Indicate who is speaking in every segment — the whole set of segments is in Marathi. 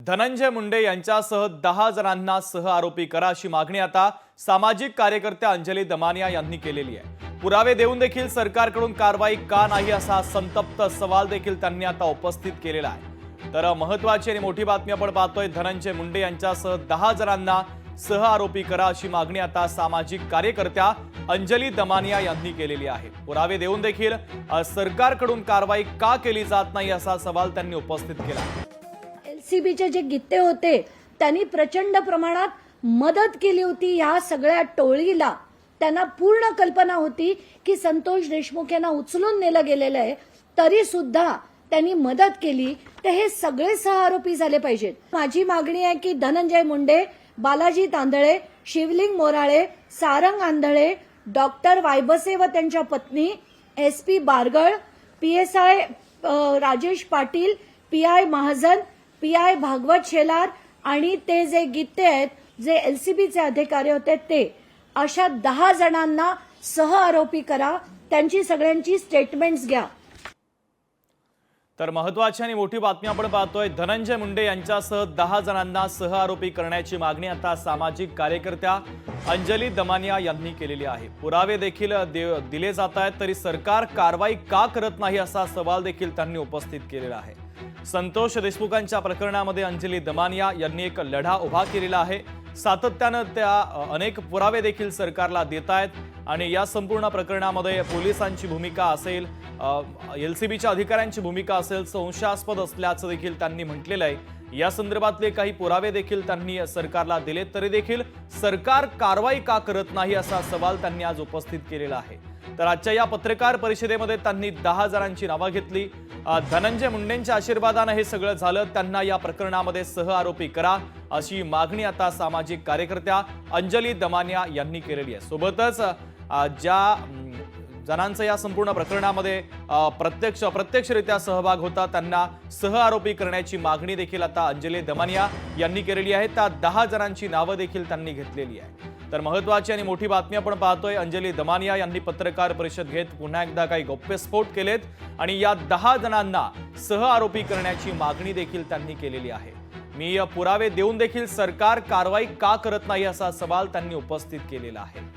Speaker 1: धनंजय मुंडे यांच्यासह 10 जणांना सह आरोपी करा अशी मागणी आता सामाजिक कार्यकर्त्या अंजली दमानिया यांनी केलेली आहे। पुरावे देऊन देखील सरकारकडून कारवाई का नाही असा संतप्त सवाल देखील त्यांनी आता उपस्थित केलेला आहे। तर महत्त्वाची आणि मोठी बातमी आपण पाहतोय, धनंजय मुंडे यांच्यासह 10 जणांना सह आरोपी करा अशी मागणी आता सामाजिक कार्यकर्त्या अंजली दमानिया यांनी केलेली आहे। पुरावे देऊन देखील सरकारकडून कारवाई का केली जात नाही असा सवाल त्यांनी उपस्थित केला।
Speaker 2: एलसीबीचे जे गित्ते होते त्यांनी प्रचंड प्रमाणात मदत केली होती या सगळ्या टोळीला। त्यांना पूर्ण कल्पना होती की संतोष देशमुख यांना उचलून नेलं गेलेलं आहे, तरी सुद्धा त्यांनी मदत केली, तर हे सगळे सहआरोपी झाले पाहिजेत। माझी मागणी आहे की धनंजय मुंडे, बालाजी तांदळे, शिवलिंग मोराळे, सारंग आंधळे, डॉक्टर वायबसे व त्यांच्या पत्नी, SP Bargal, PSI Rajesh Patil, PI Mahajan, PI Bhagwat Shelar आणि ते जे गित्ते आहेत, जे एलसीबीचे अधिकारी होते, ते अशा 10 जणांना सह आरोपी करा। त्यांची सगळ्यांची स्टेटमेंट्स घ्या।
Speaker 1: तर महत्त्वाची आणि मोठी बातमी आपण पाहतोय, धनंजय मुंडे यांच्यासह 10 जणांना सह आरोपी करण्याची मागणी आता सामाजिक कार्यकर्त्या अंजली दमानिया यांनी केलेली आहे। पुरावे देखील दिले जात आहेत, तरी सरकार कारवाई का करत नाही असा सवाल देखील त्यांनी उपस्थित केलेला आहे। संतोष देशमुखांच्या प्रकरणामध्ये अंजली दमानिया यांनी एक लढा उभा केलेला आहे। सातत्याने त्या अनेक पुरावे देखील सरकारला देत आहेत आणि या संपूर्ण प्रकरणामध्ये पोलिसांची भूमिका असेल, एलसीबीच्या अधिकाऱ्यांची भूमिका असेल, संशयास्पद असल्याचं देखील त्यांनी म्हटलेलं आहे। या संदर्भातले काही पुरावे देखील त्यांनी सरकारला दिले, तरी देखील सरकार कारवाई का करत नाही असा सवाल त्यांनी आज उपस्थित केलेला आहे। तर आजच्या या पत्रकार परिषदेमध्ये त्यांनी 10 जणांची नावं घेतली। धनंजय मुंडेंच्या आशीर्वादाने हे सगळं झालं, त्यांना या प्रकरणामध्ये सह आरोपी करा अशी मागणी आता सामाजिक कार्यकर्त्या अंजली दमानिया यांनी केलेली आहे। सोबतच ज्या जणांचा या संपूर्ण प्रकरणामध्ये प्रत्यक्षरित्या सहभाग होता त्यांना सह आरोपी करण्याची मागणी देखील आता अंजली दमानिया यांनी केलेली आहे। त्या 10 जणांची नावं देखील त्यांनी घेतलेली आहे। तर महत्त्वाची आणि मोठी बातमी आपण पाहतोय, अंजली दमानिया यांनी पत्रकार परिषद घेत पुन्हा एकदा काही गौप्यस्फोट केलेत आणि या 10 जणांना सह आरोपी करण्याची मागणी देखील त्यांनी केलेली आहे। मी पुरावे देऊन देखील सरकार कारवाई का करत नाही असा सवाल त्यांनी उपस्थित केलेला आहे।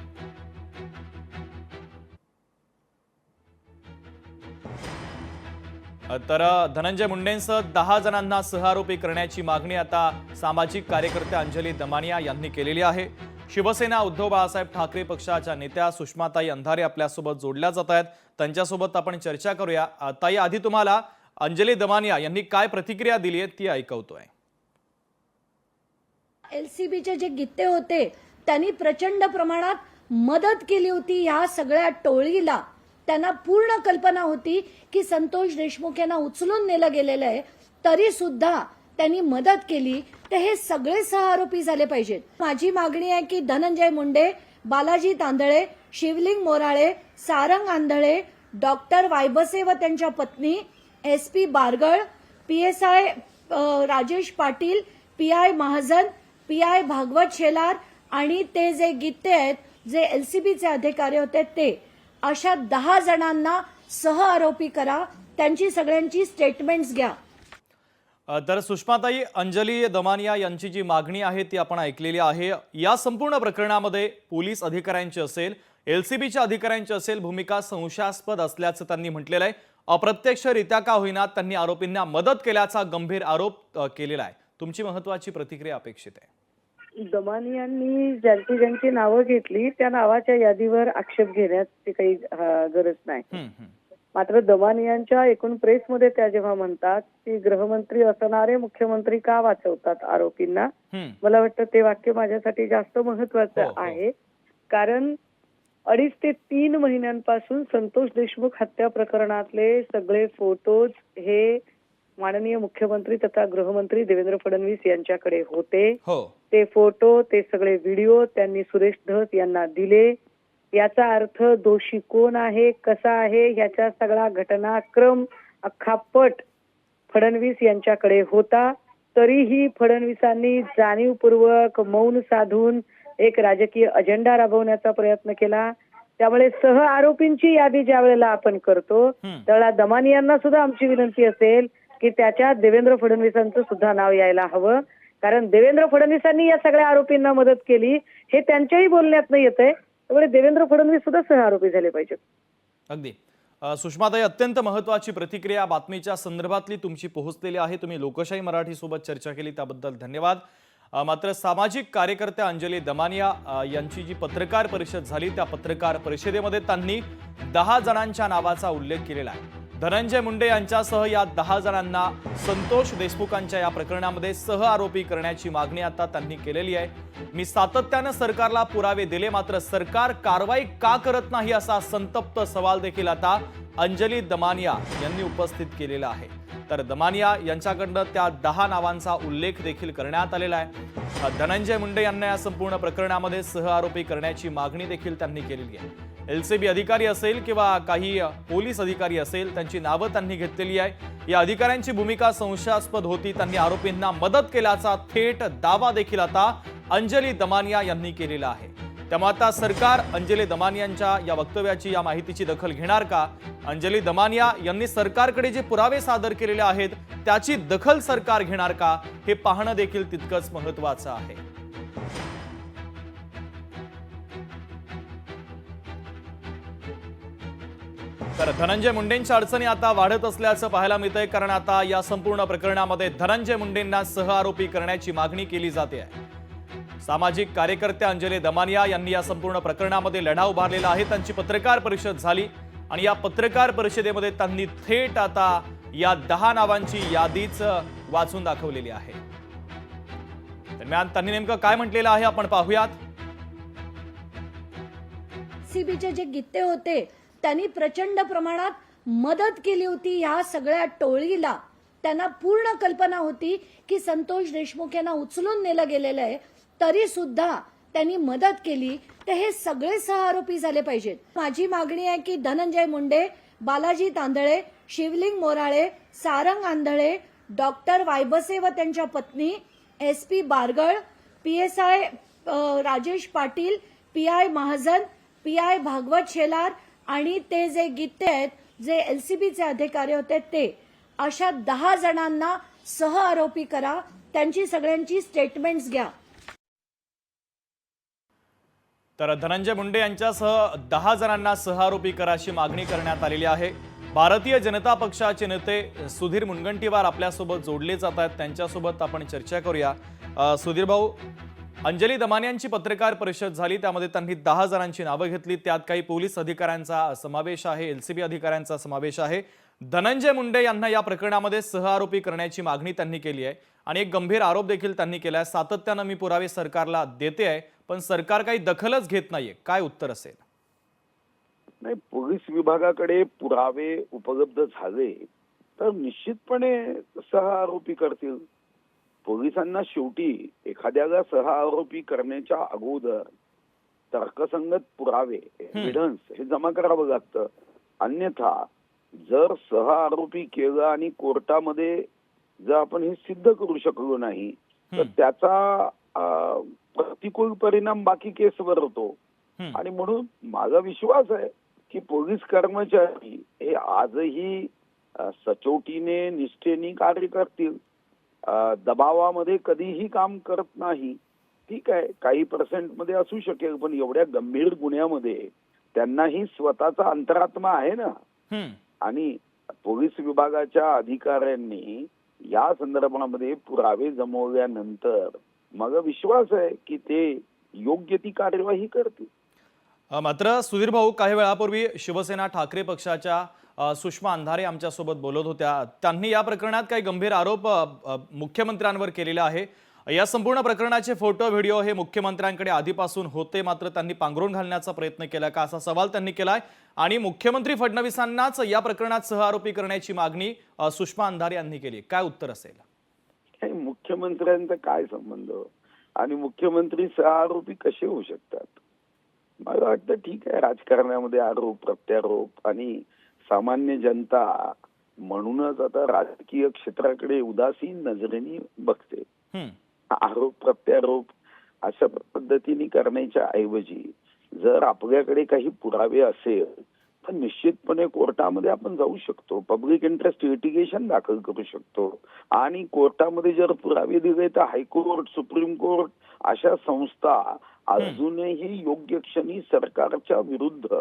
Speaker 1: तर धनंजय मुंडेंसह 10 जणांना सह आरोपी करण्याची मागणी आता सामाजिक कार्यकर्त्या अंजली दमानिया यांनी केलेली आहे। शिवसेना उद्धव बाळासाहेब ठाकरे पक्षाच्या नेत्या सुषमाताई अंधारे आपल्यासोबत जोडल्या जात आहेत, त्यांच्यासोबत आपण चर्चा करूया। ताई, आधी तुम्हाला अंजली दमानिया यांनी काय प्रतिक्रिया दिली आहे ती ऐकवतोय।
Speaker 2: एलसीबीचे जे गित्ते होते त्यांनी प्रचंड प्रमाणात मदत केली होती या सगळ्या टोळीला। त्यांना पूर्ण कल्पना होती की संतोष देशमुख यांना उचलून नेलं गेलेलं आहे, तरी सुद्धा त्यांनी मदत केली, तर हे सगळे सहआरोपी झाले पाहिजेत। माझी मागणी आहे की धनंजय मुंडे, बालाजी तांदळे, शिवलिंग मोराळे, सारंग आंधळे, डॉक्टर वायबसे व त्यांच्या पत्नी, SP Bargal, PSI Rajesh Patil, PI Mahajan, PI Bhagwat Shelar आणि ते जे गित्ते आहेत, जे एलसीबीचे अधिकारी होते, ते अशा 10 जणांना सह आरोपी करा। त्यांची सगळ्यांची स्टेटमेंट्स घ्या।
Speaker 1: तर सुषमाताई, अंजली दमानिया यांची जी मागणी आहे ती आपण ऐकलेली आहे। या संपूर्ण प्रकरणामध्ये पोलीस अधिकाऱ्यांची असेल, एलसीबीच्या अधिकाऱ्यांची असेल, भूमिका संशयास्पद असल्याचं त्यांनी म्हटलेलं आहे। अप्रत्यक्षरित्या का होईना त्यांनी आरोपींना मदत केल्याचा गंभीर आरोप केलेला आहे। तुमची महत्त्वाची प्रतिक्रिया अपेक्षित आहे।
Speaker 3: दमानियांनी ज्यांची नावं घेतली त्या नावाच्या यादीवर आक्षेप घेण्याची काही गरज नाही। मात्र दमानियांच्या एकूण प्रेसमध्ये त्या जेव्हा म्हणतात की गृहमंत्री असणारे मुख्यमंत्री का वाचवतात आरोपींना, मला वाटतं ते वाक्य माझ्यासाठी जास्त महत्वाचं आहे। कारण 2.5 ते 3 महिन्यांपासून संतोष देशमुख हत्या प्रकरणातले सगळे फोटोज हे माननीय मुख्यमंत्री तथा गृहमंत्री देवेंद्र फडणवीस यांच्याकडे होते। ते फोटो, ते सगळे व्हिडिओ त्यांनी सुरेश धस यांना दिले। याचा अर्थ दोषी कोण आहे, कसा आहे, याचा सगळा घटनाक्रम अख्खा पट फडणवीस यांच्याकडे होता। तरीही फडणवीसांनी जाणीवपूर्वक मौन साधून एक राजकीय अजेंडा राबवण्याचा प्रयत्न केला। त्यामुळे सह आरोपींची यादी ज्या वेळेला आपण करतो त्यावेळेला दमानियांना सुद्धा आमची विनंती असेल की त्याच्यात देवेंद्र फडणवीसांचं सुद्धा नाव यायला हवं, कारण देवेंद्र फडणवीसांनी या सगळ्या आरोपींना मदत केली हे त्यांच्याही बोलण्यातनं येतंय. त्यामुळे देवेंद्र फडणवीस सुद्धा सहआरोपी झाले पाहिजेत.
Speaker 1: अगदी सुषमाताई, अत्यंत महत्त्वाची प्रतिक्रिया बातमीच्या संदर्भातली तुमची पोहोचलेली आहे. तुम्ही लोकशाही मराठी सोबत चर्चा केली त्याबद्दल धन्यवाद. मात्र सामाजिक कार्यकर्त्या अंजली दमानिया यांची जी पत्रकार परिषद झाली त्या पत्रकार परिषदेमध्ये त्यांनी 10 जणांच्या नावाचा उल्लेख केलेला आहे. धनंजय मुंडे यांच्यासह या 10 जणांना संतोष देशमुखांच्या या प्रकरणामध्ये सहआरोपी करण्याची मागणी आता त्यांनी केलेली आहे. मी सातत्याने सरकारला पुरावे दिले मात्र सरकार कारवाई का करत नाही असा संतप्त सवाल देखील आता अंजली दमानिया यांनी उपस्थित केलेला आहे. तर दमानिया यांच्याकडनं त्या 10 नावांचा उल्लेख देखील करण्यात आलेला आहे. धनंजय मुंडे यांना या संपूर्ण प्रकरणामध्ये सहआरोपी करण्याची मागणी देखील त्यांनी केलेली आहे. एलसीबी अधिकारी असेल किंवा काही पोलीस अधिकारी असेल त्यांची नावं त्यांनी घेतलेली आहे. या अधिकाऱ्यांची भूमिका संशयास्पद होती. त्यांनी आरोपींना मदत केल्याचा थेट दावा देखील आता अंजली दमानिया यांनी केलेला आहे. त्यामुळे आता सरकार अंजली दमानियांच्या या वक्तव्याची, या माहितीची दखल घेणार का? अंजली दमानिया यांनी सरकारकडे जे पुरावे सादर केलेले आहेत त्याची दखल सरकार घेणार का, हे पाहणं देखील तितकंच महत्त्वाचं आहे. तर धनंजय मुंडेंच्या अडचणी आता वाढत असल्याचं पाहायला मिळतंय, कारण आता या संपूर्ण प्रकरणामध्ये धनंजय मुंडेंना सहआरोपी करण्याची मागणी केली जाते आहे. सामाजिक कार्यकर्त्या अंजली दमानिया यांनी या संपूर्ण प्रकरणामध्ये लढा उभारलेला आहे. त्यांची पत्रकार परिषद झाली आणि या पत्रकार परिषदेमध्ये त्यांनी थेट आता या 10 नावांची यादीच वाचून दाखवलेली आहे. दरम्यान त्यांनी नेमकं काय म्हटलेलं आहे आपण पाहूयात.
Speaker 2: सीबीचे जे गित्ते होते त्यांनी प्रचंड प्रमाणात मदत केली होती ह्या सगळ्या टोळीला. त्यांना पूर्ण कल्पना होती की संतोष देशमुख यांना उचलून नेलं गेलेलं आहे, तरी सुद्धा त्यांनी मदत केली. तर हे सगळे सहआरोपी झाले पाहिजेत. माझी मागणी आहे की धनंजय मुंडे, बालाजी तांदळे, शिवलिंग मोराळे, सारंग आंधळे, डॉक्टर वायबसे व त्यांच्या पत्नी, SP Bargal, PSI Rajesh Patil, PI Mahajan, PI Bhagwat Shelar आणि ते जे गित्ते आहेत, जे LCBचे अधिकारी होते ते, अशा 10 जणांना सहआरोपी करा. त्यांची सगळ्यांची स्टेटमेंट्स घ्या.
Speaker 1: तर धनंजय मुंडे यांच्यासह 10 जणांना सहआरोपी कराची मागणी करण्यात आलेली आहे. भारतीय जनता पक्षाचे नेते सुधीर मुनगंटीवार आपल्यासोबत जोडले जात आहेत. त्यांच्यासोबत आपण चर्चा करूया. सुधीर भाऊ, अंजली दमानियांची पत्रकार परिषद झाली त्यामध्ये त्यांनी 10 जणांची नावं घेतली. त्यात काही पोलीस अधिकाऱ्यांचा समावेश आहे, LCB अधिकाऱ्यांचा समावेश आहे. धनंजय मुंडे यांना या प्रकरणामध्ये सहआरोपी करण्याची मागणी त्यांनी केली आहे आणि एक गंभीर आरोप देखील त्यांनी केला आहे. सातत्यानं मी पुरावे सरकारला देते आहे पण सरकार काही दखलच घेत नाहीये. काय उत्तर असेल?
Speaker 4: नाही, पोलीस विभागाकडे पुरावे उपलब्ध झाले तर निश्चितपणे सहआरोपी करतील. पोलिसांना शेवटी एखाद्याला सहआरोपी करण्याच्या अगोदर तर्कसंगत पुरावे, एव्हिडन्स हे जमा करावं लागतं. अन्यथा जर सहआरोपी केलं आणि कोर्टामध्ये जर आपण हे सिद्ध करू शकलो नाही तर त्याचा प्रतिकूल परिणाम बाकी केसवर होतो. आणि म्हणून माझा विश्वास आहे की पोलीस कर्मचारी हे आजही सचोटीने, निष्ठेने कार्य करतील. दबावामध्ये कधीही काम करत नाही. ठीक आहे, काही % असू शकेल, पण एवढ्या गंभीर गुन्ह्यामध्ये त्यांनाही स्वतःचा अंतरात्मा आहे ना. आणि पोलीस विभागाच्या अधिकाऱ्यांनी या संदर्भामध्ये पुरावे जमवल्यानंतर माझा विश्वास आहे की ते योग्य ती कार्यवाही करतील.
Speaker 1: मात्र सुधीर भाऊ, काही वेळापूर्वी शिवसेना ठाकरे पक्षाच्या सुषमा अंधारे आमच्यासोबत बोलत होत्या. त्यांनी या प्रकरणात काही गंभीर आरोप मुख्यमंत्र्यांवर केलेले आहे. या संपूर्ण प्रकरणाचे फोटो, व्हिडिओ हे मुख्यमंत्र्यांकडे आधीपासून होते मात्र त्यांनी पांघरून घालण्याचा प्रयत्न केला का, असा सवाल त्यांनी केलाय. आणि मुख्यमंत्री फडणवीसांनाच या प्रकरणात सहआरोपी करण्याची मागणी सुषमा अंधारे यांनी केली. काय उत्तर असेल?
Speaker 4: मुख्यमंत्र्यांचा काय संबंध आणि मुख्यमंत्री सहआरोपी कसे होऊ शकतात? मला वाटतं ठीक आहे, राजकारणामध्ये आरोप प्रत्यारोप आणि सामान्य जनता म्हणूनच आता राजकीय क्षेत्राकडे उदासीन नजरेने बघते. आरोप प्रत्यारोप अशा पद्धतीने करण्याच्या ऐवजी जर आपल्याकडे काही पुरावे असेल तर निश्चितपणे कोर्टामध्ये आपण जाऊ शकतो, पब्लिक इंटरेस्ट लिटिगेशन दाखल करू शकतो आणि कोर्टामध्ये जर पुरावे दिले तर हायकोर्ट, सुप्रीम कोर्ट अशा संस्था अजूनही योग्य क्षणी सरकारच्या विरुद्ध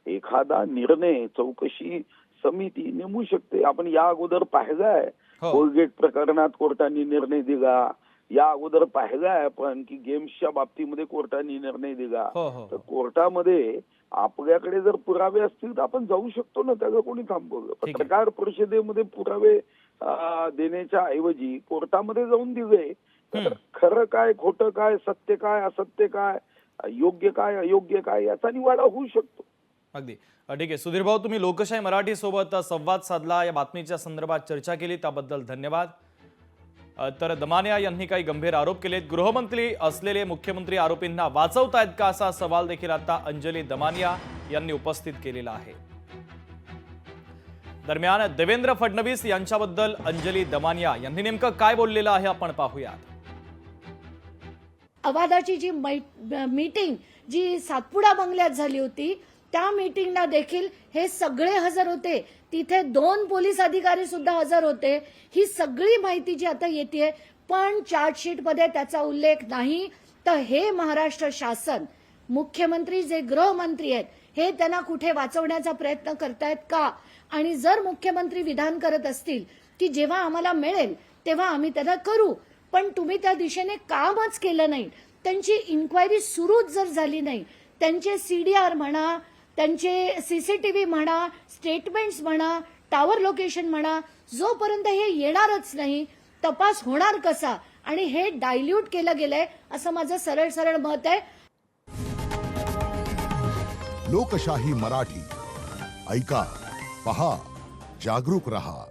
Speaker 4: एखादा निर्णय, चौकशी समिती नेमू शकते. आपण या अगोदर पाहिलंय कोलगेट प्रकरणात कोर्टाने निर्णय दिला, या अगोदर पाहिलंय आपण की गेम्सच्या बाबतीमध्ये कोर्टाने निर्णय दिला. तर कोर्टामध्ये आपल्याकडे जर पुरावे असतील तर आपण जाऊ शकतो ना, त्याला कोणी थांबवलं? पत्रकार परिषदेमध्ये पुरावे देण्याच्या ऐवजी कोर्टामध्ये जाऊन दिले तर खरं काय, खोटं काय, सत्य काय, असत्य काय, योग्य काय, अयोग्य काय याचा निवाडा होऊ शकतो.
Speaker 1: अगदी ठीक आहे. सुधीर भाऊ, तुम्ही लोकशाही मराठी सोबत संवाद साधला, या बातमीच्या संदर्भात चर्चा केली, त्याबद्दल धन्यवाद. तर दमानिया यांनी काही गंभीर आरोप केलेत. गृहमंत्री असलेले मुख्यमंत्री आरोपींना वाचवतायत का, असा सवाल देखील आता अंजली दमानिया यांनी उपस्थित केलेला आहे. दरम्यान देवेंद्र फडणवीस यांच्याबद्दल अंजली दमानिया यांनी नेमकं काय बोललेलं आहे आपण पाहूयात.
Speaker 2: अवादाची जी मीटिंग जी सातपुडा बंगल्यात झाली होती, त्या मीटिंगला देखील हे सगळे हजर होते. तिथे 2 पोलीस अधिकारी सुद्धा हजर होते. ही सगळी माहिती जी आता येते, पण चार्जशीटमध्ये त्याचा उल्लेख नाही. तर हे महाराष्ट्र शासन, मुख्यमंत्री जे गृहमंत्री आहेत, हे त्यांना कुठे वाचवण्याचा प्रयत्न करतायत का? आणि जर मुख्यमंत्री विधान करत असतील की जेव्हा आम्हाला मिळेल तेव्हा आम्ही त्यांना करू, पण तुम्ही त्या दिशेने कामच केलं नाही, त्यांची इन्क्वायरी सुरूच जर झाली नाही, त्यांचे CDR म्हणा, त्यांचे CCTV म्हणा, स्टेटमेंट्स म्हणा, टॉवर लोकेशन म्हणा, जोपर्यंत हे येणारच नाही, तपास होणार कसा? आणि हे डायल्यूट केलं गेलंय असं माझं सरळ सरळ मत आहे.
Speaker 5: लोकशाही मराठी ऐका, पहा, जागरूक रहा.